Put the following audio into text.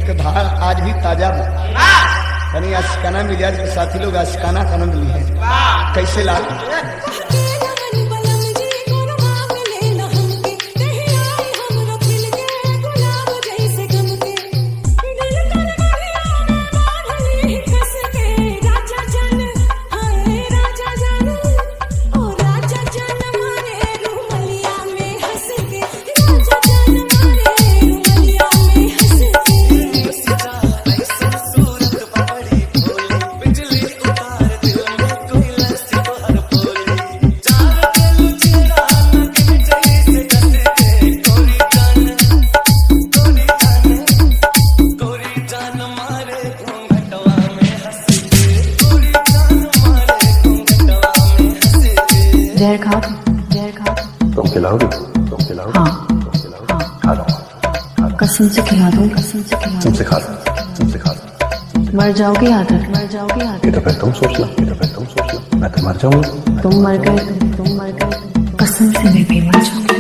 गीत का धार आज भी ताजा यानी आशिकाना मिजाज के साथी लोग आशिकाना का आनंद लिए कैसे लाल जहर खाओ तुम खिलाओगी हाँ खा लो कसम से खिला दूँ तुमसे खा लो मर जाओगे आदर ये तो फिर तुम सोच लो मैं तो मर जाऊंगा तुम मर गए कसम से मैं भी मर जाऊंगी।